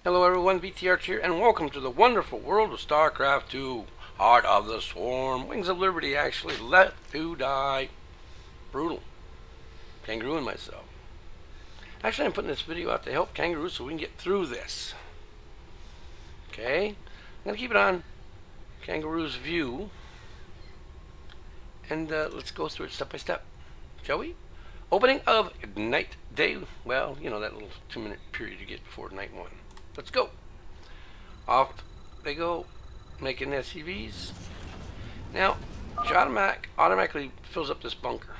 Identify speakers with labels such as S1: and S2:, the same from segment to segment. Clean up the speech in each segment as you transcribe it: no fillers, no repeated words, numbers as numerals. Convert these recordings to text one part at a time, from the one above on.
S1: Hello everyone, MrVtArcher here, and welcome to the wonderful world of Starcraft 2. Heart of the Swarm. Wings of Liberty actually left to die. Brutal. KaNgArOo and myself. Actually, I'm putting this video out to help KaNgArOo so we can get through this. Okay? I'm going to keep it on KaNgArOo's view. And let's go through it step by step. Shall we? Opening of Night Day. Well, you know, that little 2-minute period you get before Night 1. Let's go. Off they go, making SCVs. Now, it automatically fills up this bunker.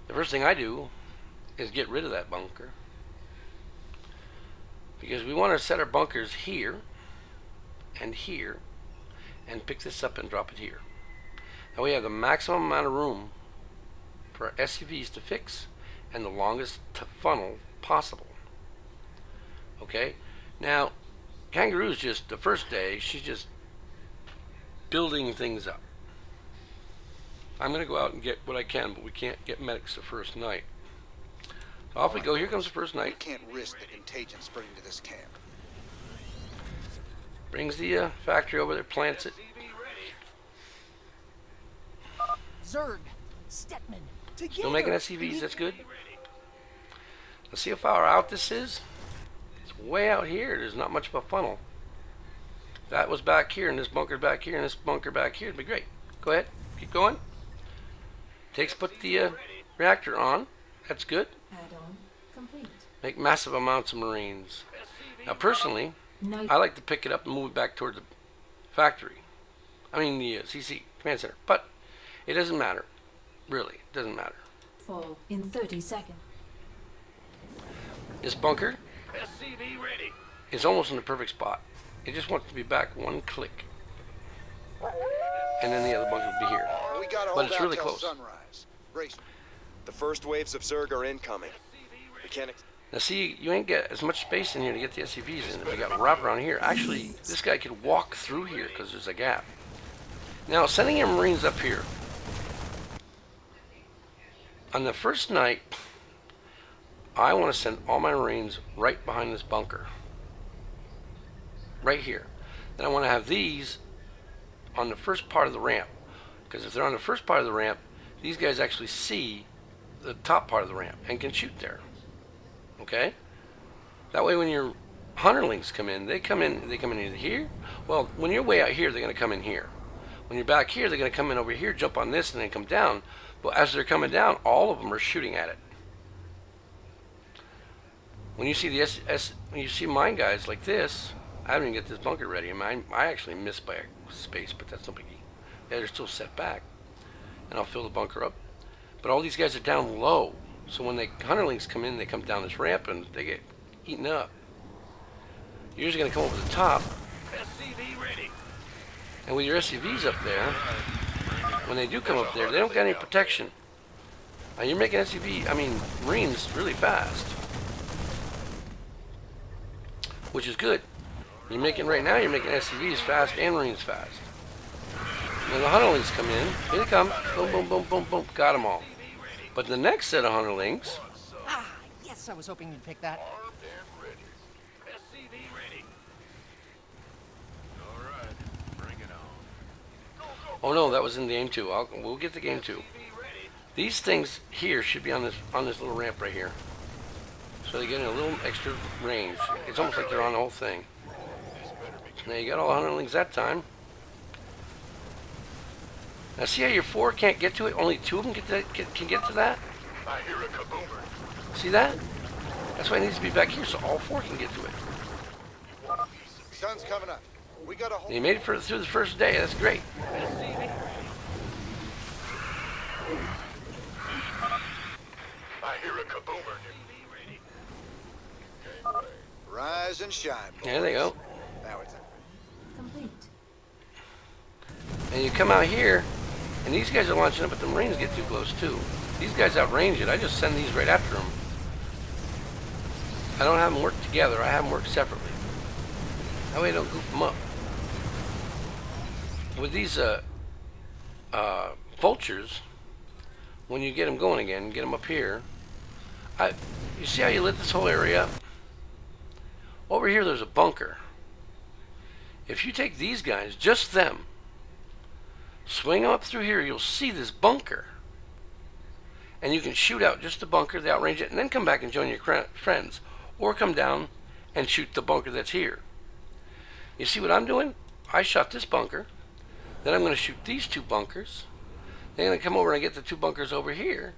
S1: The first thing I do is get rid of that bunker, because we want to set our bunkers here and here and pick this up and drop it here. Now we have the maximum amount of room for our SCVs to fix and the longest funnel possible. Okay, now KaNgArOo's just the first day, she's just building things up. I'm going to go out and get what I can, but we can't get medics the first night. So off we go. Here comes the first night.
S2: We can't risk the contagion spreading to this camp.
S1: Brings the factory over there, plants it.
S3: Zerg, Stetman, together.
S1: Still making SCVs, that's good. Let's see how far out this is. It's way out here. There's not much of a funnel. If that was back here, and this bunker back here, and this bunker back here, it'd be great. Go ahead, keep going. Put the reactor on. That's good.
S4: Add-on complete.
S1: Make massive amounts of Marines. Now, personally, I like to pick it up and move it back toward the factory. I mean, the CC command center. But it doesn't matter. Really, it doesn't matter.
S4: Fall in 30 seconds.
S1: This bunker is almost in the perfect spot. It just wants to be back one click, and then the other bunker will be here.
S2: We gotta
S1: But
S2: hold
S1: it's
S2: out
S1: really
S2: till
S1: close.
S2: sunrise. Brace.
S5: The first waves of Zerg are incoming. We can't.
S1: Now see, you ain't get as much space in here to get the SCVs in. If you got to wrap around here, actually, this guy could walk through here because there's a gap. Now, sending your Marines up here. On the first night, I want to send all my Marines right behind this bunker. Right here. Then I want to have these on the first part of the ramp. Because if they're on the first part of the ramp, these guys actually see the top part of the ramp and can shoot there. Okay? That way when your hunterlings come in, they come in either here. Well, when you're way out here, they're going to come in here. When you're back here, they're going to come in over here, jump on this, and then come down. But as they're coming down, all of them are shooting at it. When you see the when you see mine guys like this, I haven't even get this bunker ready. I actually missed by a space, but that's no biggie. Yeah, they're still set back, and I'll fill the bunker up. But all these guys are down low, so when the hunterlings come in, they come down this ramp and they get eaten up. You're usually going to come over the top, and with your SCVs up there, when they do come up there, they don't get any protection. Now you're making Marines really fast, which is good. You're making SCVs fast and Marines fast. When the hunterlings come in, here they come, boom, boom, boom, boom, boom, got them all. But the next set of hunterlings,
S3: Yes, I was hoping you'd pick that.
S1: oh no, that was in game 2. We'll get to game 2. These things here should be on this little ramp right here, so they get in a little extra range. It's almost like they're on the whole thing. Now you got all the hunterlings that time. Now see how your 4 can't get to it? Only 2 of them can get to that? See that? That's why it needs to be back here, so all 4 can get to it.
S2: Sun's coming up. We gotta hold.
S1: And you made it through the first day. That's great.
S2: Rise and shine. Boys.
S1: There they go.
S2: Now it's
S4: Complete.
S1: And you come out here, and these guys are launching up, but the Marines get too close too. These guys outrange it. I just send these right after them. I don't have them work together. I have them work separately. That way I don't goof them up. With these vultures, when you get them going again, get them up here. You see how you lit this whole area up? Over here, there's a bunker. If you take these guys, just them, swing them up through here, you'll see this bunker. And you can shoot out just the bunker, they outrange it, and then come back and join your friends. Or come down and shoot the bunker that's here. You see what I'm doing? I shot this bunker. Then I'm going to shoot these two bunkers. Then I'm going to come over and get the two bunkers over here.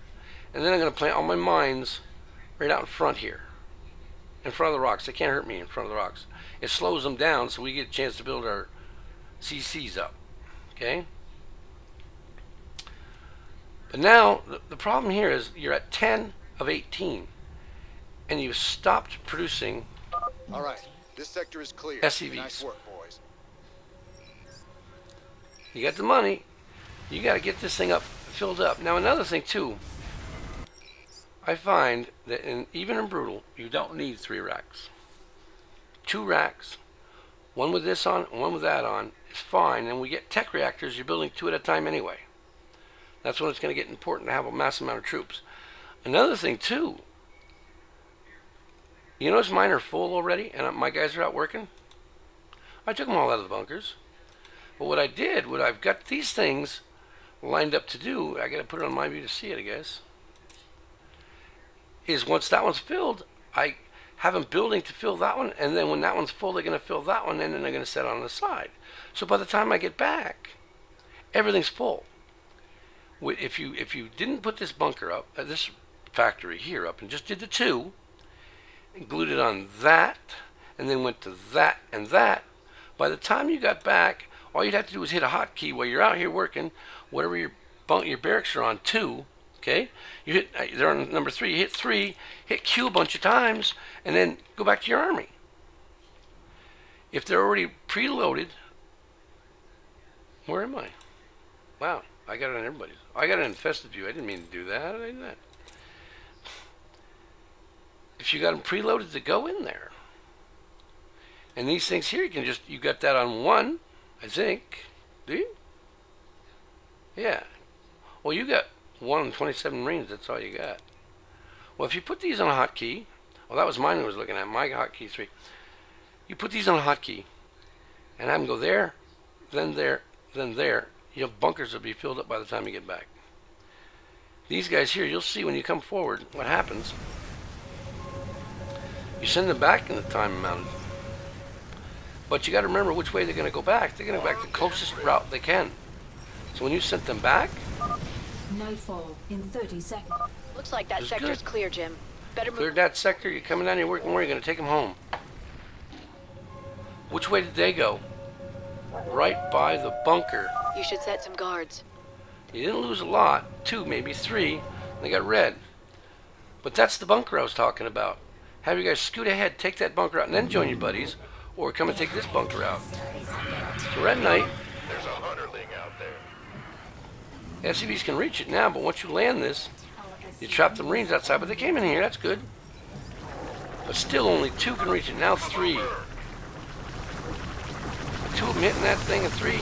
S1: And then I'm going to plant all my mines right out in front here. In front of the rocks. They can't hurt me in front of the rocks. It slows them down so we get a chance to build our CCs up. Okay? But now, the problem here is you're at 10 of 18. And you've stopped producing
S2: All right. This sector is clear.
S1: SCVs.
S2: Nice work, boys.
S1: You got the money. You got to get this thing up, filled up. Now another thing too. I find that even in Brutal, you don't need 3 racks. 2 racks, one with this on, one with that on, is fine. And we get tech reactors, you're building 2 at a time anyway. That's when it's going to get important to have a massive amount of troops. Another thing too. You notice mine are full already, and my guys are out working? I took them all out of the bunkers. But what I did, I've got these things lined up to do, I got to put it on my view to see it, I guess, is once that one's filled, I have them building to fill that one, and then when that one's full, they're going to fill that one, and then they're going to set on the side. So by the time I get back, everything's full. If you didn't put this bunker up, this factory here up, and just did the 2, and glued it on that, and then went to that and that, by the time you got back, all you'd have to do is hit a hotkey while you're out here working, whatever your barracks are on 2, okay? You hit, they're on number 3, you hit 3, hit Q a bunch of times, and then go back to your army. If they're already preloaded, where am I? Wow, I got it on everybody's. I got an infested view. I didn't mean to do that. How did I do that? If you got them preloaded to go in there. And these things here, you got that on 1, I think. Do you? Yeah. Well, you got 1 and 27 Marines. That's all you got. Well, if you put these on a hotkey, well, that was mine I was looking at. My hotkey 3. You put these on a hotkey, and have them go there, then there, then there. Your bunkers will be filled up by the time you get back. These guys here, you'll see when you come forward what happens. You send them back in the time amount. But you got to remember which way they're going to go back. They're going to go back the closest route they can. So when you sent them back,
S4: Nightfall in 30 seconds.
S6: Looks like that
S1: That's
S6: sector's
S1: good.
S6: clear, Jim. Better move.
S1: cleared that sector, you're coming down, you're working more, you're going to take them home. Which way did they go? Right by the bunker.
S6: You should set some guards.
S1: You didn't lose a lot, 2, maybe 3. They got red. But that's the bunker I was talking about. Have you guys scoot ahead, take that bunker out, and then join your buddies, or come and take this bunker out. So red night.
S5: There's a hunterling out there.
S1: SCVs can reach it now, but once you land this, you trap the Marines outside. But they came in here, that's good. But still only 2 can reach it, now 3. 2 of them hitting that thing, and 3.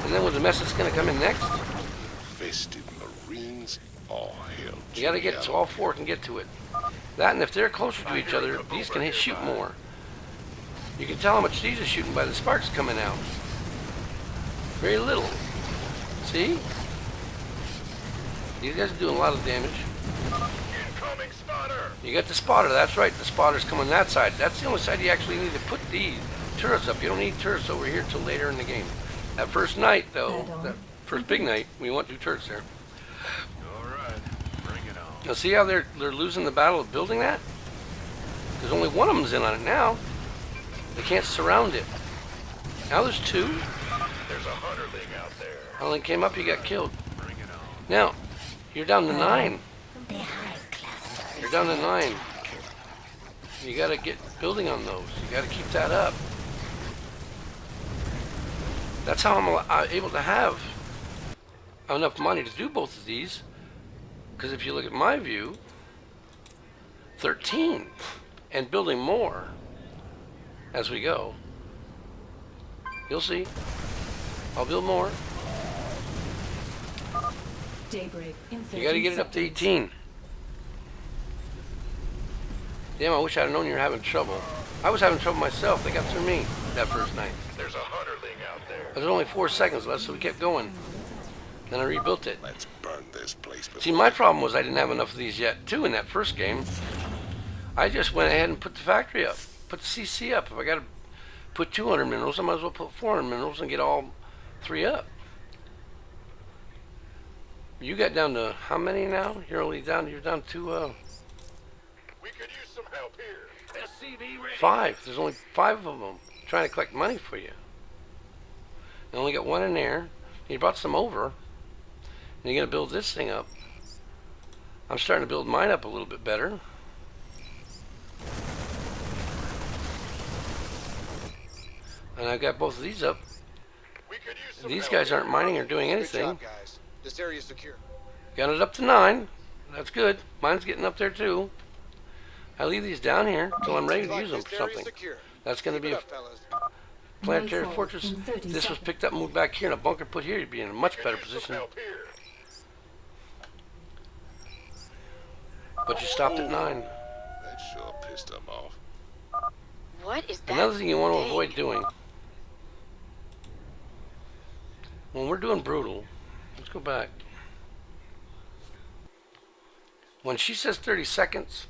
S1: And then with the mess that's going to come in next,
S5: Fisted Marines, all hell.
S1: you got to get so all 4 can get to it. That, and if they're closer to each other, these can shoot more. You can tell how much these are shooting by the sparks coming out. Very little. See? These guys are doing a lot of damage.
S5: Incoming spotter.
S1: You got the spotter, that's right. The spotter's coming that side. That's the only side you actually need to put these turrets up. You don't need turrets over here till later in the game. That first night, though, that first big night, we want 2 turrets there.
S5: All right, bring it on.
S1: Now see how they're losing the battle of building that? There's only one of them's in on it now. They can't surround it. Now there's 2.
S5: There's a hunterling out there.
S1: When they came up, you got killed.
S5: Bring it on.
S1: Now, you're down to 9. You're down to 9. You got to get building on those. You got to keep that up. That's how I'm able to have enough money to do both of these. Because if you look at my view, 13, and building more as we go. You'll see. I'll build more.
S4: Daybreak in 30
S1: You got to get it up to 18. Damn, I wish I'd known you were having trouble. I was having trouble myself. They got through me that first night.
S7: There's a hunterling out there.
S1: But there's only 4 seconds left, so we kept going. Then I rebuilt it.
S7: Let's burn this place.
S1: See, my problem was I didn't have enough of these yet, too, in that first game. I just went ahead and put the factory up, put the CC up. If I got to put 200 minerals, I might as well put 400 minerals and get all 3 up. You got down to how many now? You're down to
S7: We could use some help here. SCV ready.
S1: 5. There's only 5 of them trying to collect money for you. You only got 1 in there. You brought some over. And you're going to build this thing up. I'm starting to build mine up a little bit better. And I've got both of these up.
S7: We could use some
S1: These
S7: help
S1: guys
S7: here.
S1: aren't mining or doing
S2: Good
S1: anything.
S2: job, guys. This area is secure.
S1: Got it up to 9. That's good. Mine's getting up there too. I leave these down here until I'm ready to use them for something. That's going to be a planetary
S4: Nightfall
S1: fortress.
S4: in 30
S1: This was
S4: seconds.
S1: picked up and moved back here, and a bunker put here. You'd be in a much better
S7: Use some
S1: position.
S7: help here.
S1: But you stopped at 9.
S7: That sure pissed them off.
S6: What is that?
S1: Another thing you want to
S6: thing?
S1: avoid doing when we're doing brutal, let's go back. When she says 30 seconds,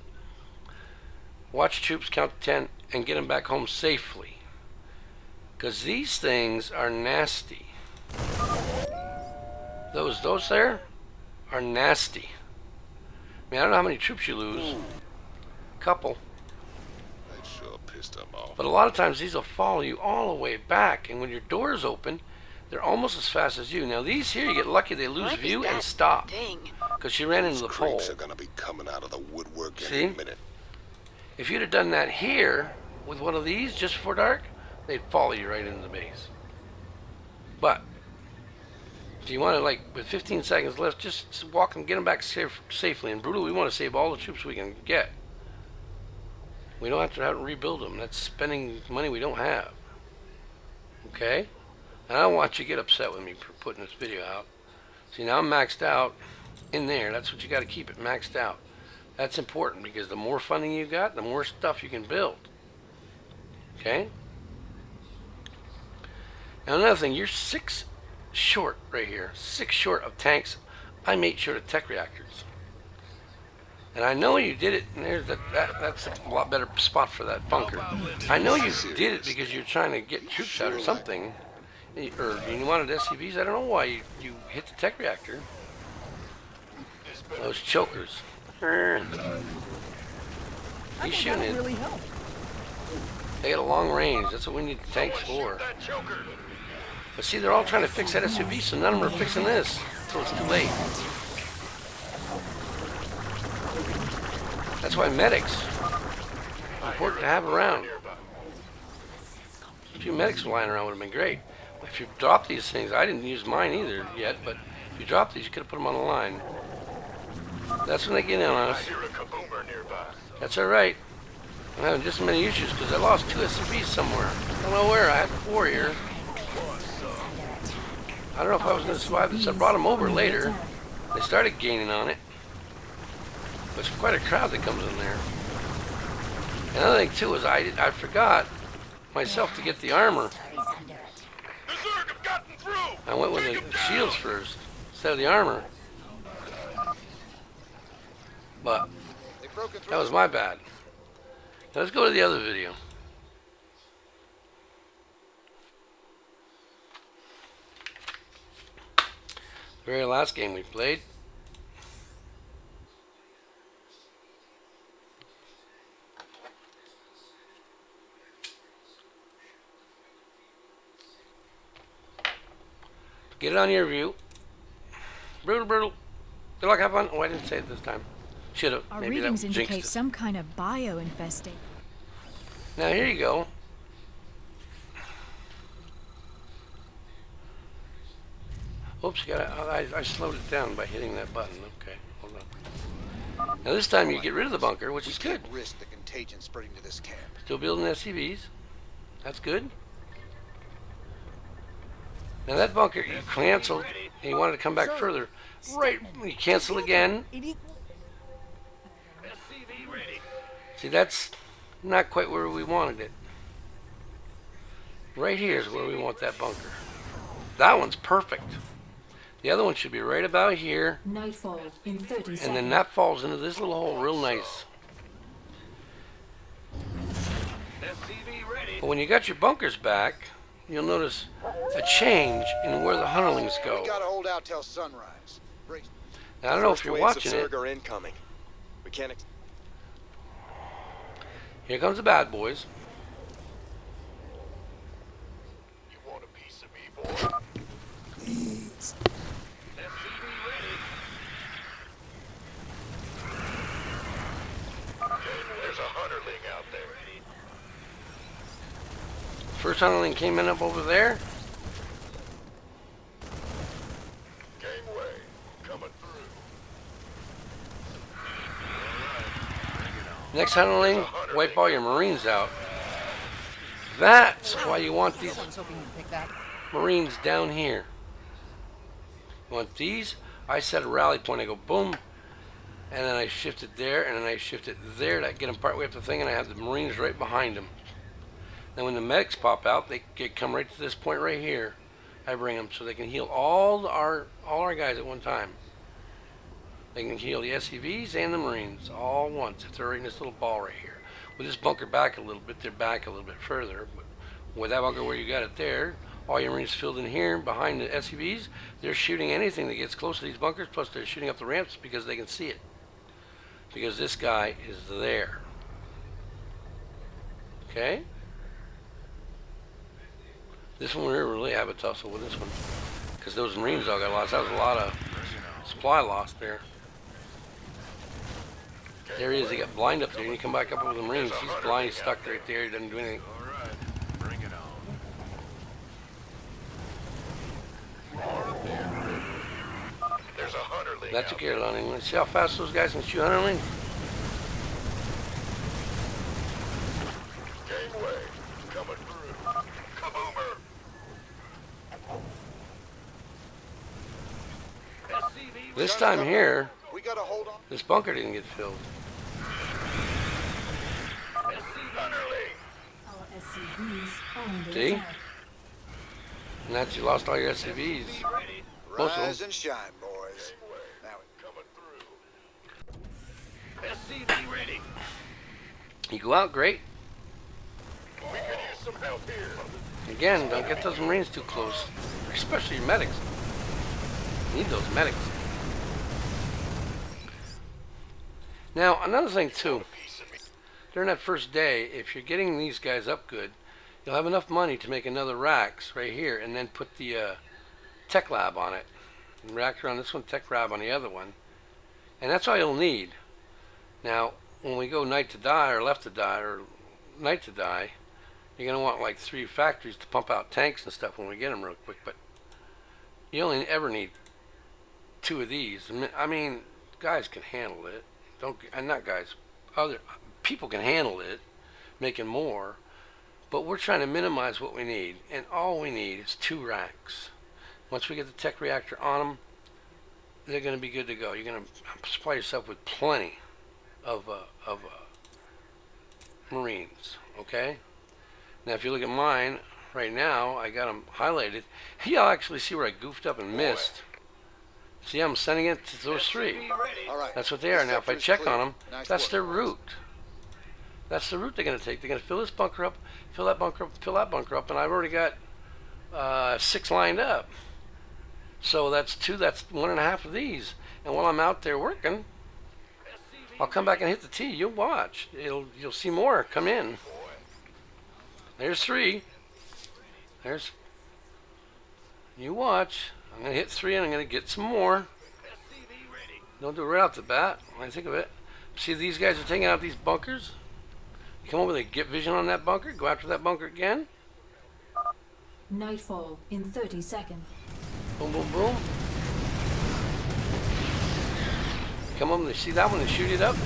S1: watch troops count to 10 and get them back home safely. Because these things are nasty. Those there are nasty. I mean, I don't know how many troops you lose. Couple.
S7: That sure pissed them off.
S1: But a lot of times these will follow you all the way back, and when your door is open, they're almost as fast as you. Now these here, you get lucky, they lose
S6: What is
S1: view and
S6: that
S1: stop
S6: thing?
S1: because she ran into the pole.
S7: Creeps are gonna be coming out of the woodwork
S1: See?
S7: any minute.
S1: If you'd have done that here with one of these just before dark, they'd follow you right into the base. But if you want to, like, with 15 seconds left, just walk and get them back safely. And brutal, we want to save all the troops we can get. We don't have to rebuild them. That's spending money we don't have. Okay? And I don't want you to get upset with me for putting this video out. See, now I'm maxed out in there. That's what you got to keep it maxed out. That's important because the more funding you got, the more stuff you can build. Okay? Now another thing, you're 6 short right here. 6 short of tanks. I'm 8 short of tech reactors. And I know you did it, and that's a lot better spot for that bunker. I know you did it because you're trying to get troops out or something. Or you wanted SCVs. I don't know why you hit the tech reactor. Those chokers. He's shooting it.
S3: Really helped.
S1: They got a long range. That's what we need the tanks for.
S7: That choker.
S1: But see, they're all trying to fix that SUV, so none of them are fixing this until it's too late. That's why medics are important to have around. A few medics lying around would have been great. If you drop these things, I didn't use mine either yet, but if you drop these, you could have put them on the line. That's when they get in on
S7: I
S1: us.
S7: hear a kaboomer nearby.
S1: That's all right. I'm having just as many issues because I lost 2 SUVs somewhere. I don't know where. I had 4 here. I don't know if I was going to survive this. I brought them over later. They started gaining on it. But it's quite a crowd that comes in there. Another thing too is I forgot myself to get the armor.
S7: The Zerg have gotten through.
S1: I went with the shields first instead of the armor. But
S2: They've broken through.
S1: that was my bad. Now let's go to the other video. The very last game we played. Get it on your view. Brutal. Good luck, have fun. Oh, I didn't say it this time. Should have.
S8: Our
S1: Maybe
S8: readings
S1: that jinxed
S8: indicate
S1: it.
S8: some kind of bio-infestation.
S1: Now here you go. Oops, I slowed it down by hitting that button. Okay, hold on. Now this time you get rid of the bunker, which is good.
S2: Can't risk the contagion spreading to this camp.
S1: Still building SCVs. That's good. Now that bunker you canceled and you wanted to come back further. Right when you cancel again.
S3: It equals
S7: SCV ready.
S1: See, that's not quite where we wanted it. Right here is where we want that bunker. That one's perfect. The other one should be right about here.
S4: Nightfall in 30 seconds.
S1: And then that falls into this little hole real nice. But when you got your bunkers back, you'll notice a change in where the hunterlings go.
S2: We gotta hold out till sunrise. Brace.
S1: Now, I don't know if
S5: First
S1: you're
S5: waves
S1: watching
S5: of
S1: it.
S5: Zerg are incoming. We can't.
S1: Here comes the bad boys.
S7: You want a piece of me, boy?
S3: Please.
S7: There's a hunterling out there.
S1: First hunterling came in up over there.
S7: Gangway, coming through.
S1: Next hunterling, wipe all your marines out. That's why you want these
S3: I was hoping you'd pick that.
S1: marines down here. You want these? I set a rally point. I go boom, and then I shift it there, and then I shift it there to get them partway up the thing, and I have the marines right behind them. Then when the medics pop out, they come right to this point right here. I bring them so they can heal all our guys at one time. They can heal the SCVs and the marines all once if they're right in this little ball right here. With this bunker back a little bit, they're back a little bit further. But with that bunker where you got it there, all your marines filled in here behind the SCVs, they're shooting anything that gets close to these bunkers, plus they're shooting up the ramps because they can see it. Because this guy is there. Okay? This one we really have a tussle with this one. Because those marines all got lost. That was a lot of supply lost there. There he is. He got blind up there. And you come back up with the marines. He's blind. He's stuck right there. He doesn't do anything.
S7: Bring it on. There's a hunterling.
S1: That took care of it. Let's see how fast those guys can shoot hunterling.
S7: Gangway, coming through. Kaboomer!
S1: This time here,
S2: We gotta hold on.
S1: this bunker didn't get filled.
S7: Hunterling!
S4: Our SCVs are under
S1: See?
S4: attack.
S1: And that's you lost all your SCVs. Most of
S2: Rise
S1: them.
S2: and shine, boys. Now
S7: Coming through. SCV ready.
S1: You go out, great.
S7: We could use some help here.
S1: Again, don't get those marines too close. Especially your medics. You need those medics. Now, another thing too. During that first day, if you're getting these guys up good, you'll have enough money to make another racks right here and then put the tech lab on it. Reactor on this one, tech lab on the other one. And that's all you'll need. Now, when we go night to die or left to die or night to die, you're going to want like 3 factories to pump out tanks and stuff when we get them real quick. But you only ever need 2 of these. I mean, guys can handle it. And not guys, other people can handle it, making more. But we're trying to minimize what we need, and all we need is 2 racks. Once we get the tech reactor on them, they're going to be good to go. You're going to supply yourself with plenty of marines. Okay. Now, if you look at mine right now, I got them highlighted. You'll actually see where I goofed up and missed. See, I'm sending it to those 3.
S2: all right.
S1: That's what they are. Now, if I
S2: Sector's
S1: check
S2: clear.
S1: on them,
S2: Nice
S1: that's
S2: work,
S1: their
S2: boys.
S1: route. That's the route they're going to take. They're going to fill this bunker up, fill that bunker up, fill that bunker up, and I've already got 6 lined up. So that's 2, that's 1.5 of these. And while I'm out there working, I'll come back and hit the T. You'll watch. You'll see more come in. There's 3. There's. You watch. I'm going to hit 3 and I'm going to get some more. Don't do it right off the bat when I think of it. See, these guys are taking out these bunkers. You come over there, get vision on that bunker, go after that bunker again.
S4: Nightfall in 30 seconds.
S1: Boom, boom, boom. Come over, they see that one, they shoot it up.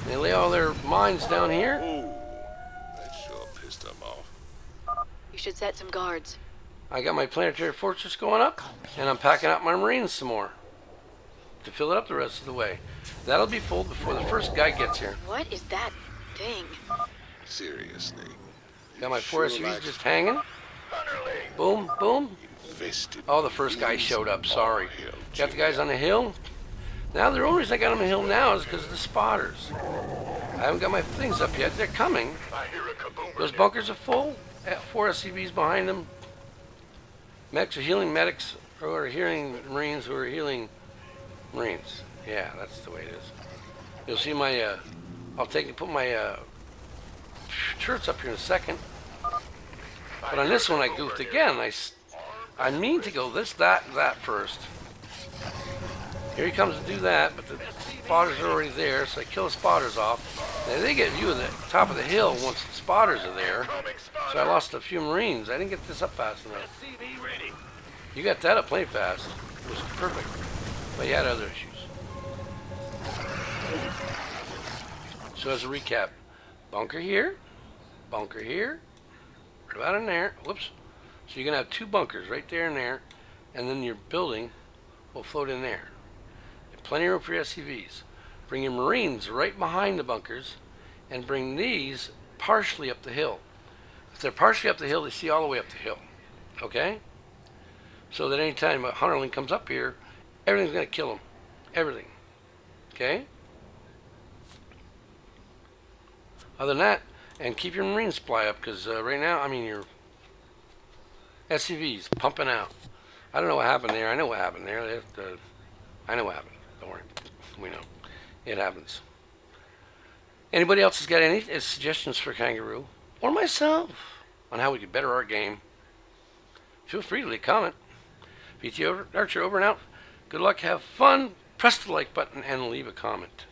S1: They lay all their mines down here.
S7: Ooh, that sure pissed them off.
S6: You should set some guards.
S1: I got my planetary fortress going up, and I'm packing out my marines some more to fill it up the rest of the way. That'll be full before the first guy gets here.
S6: What is that thing.
S7: Seriously.
S1: Got my
S7: You
S1: 4
S7: sure
S1: SUVs
S7: like
S1: just hanging.
S7: Underling.
S1: Boom, boom.
S7: Invested
S1: Oh, the first guy showed up. Sorry.
S7: hell,
S1: Got the guys on the hill. Now the only reason I got them on the hill now is because of the spotters. I haven't got my things up yet. They're coming.
S7: I hear a kaboomer.
S1: Those bunkers are full. 4 SCVs behind them. Medics are healing medics who are healing Marines who are healing Marines. Yeah, that's the way it is. You'll see my, I'll put my shirts up here in a second. But on this one I goofed again. I mean to go that first. Here he comes to do that, but the spotters are already there, so I kill the spotters off. Now they get view of the top of the hill once the spotters are there. So I lost a few Marines. I didn't get this up fast enough. You got that up plenty fast. It was perfect. But you had other issues. So as a recap, bunker here, right about in there. Whoops. So you're going to have 2 bunkers right there and there, and then your building will float in there. Plenty of room for your SCVs. Bring your Marines right behind the bunkers, and bring these partially up the hill. If they're partially up the hill, they see all the way up the hill. Okay? So that any time a Hunterling comes up here, everything's going to kill them. Everything. Okay? Other than that, and keep your Marine supply up, because right now, I mean, your SCVs pumping out. I don't know what happened there. I know what happened there. I know what happened. Don't worry. We know. It happens. Anybody else has got any suggestions for KaNgArOo or myself on how we could better our game? Feel free to leave a comment. MrVtArcher over and out. Good luck. Have fun. Press the like button and leave a comment.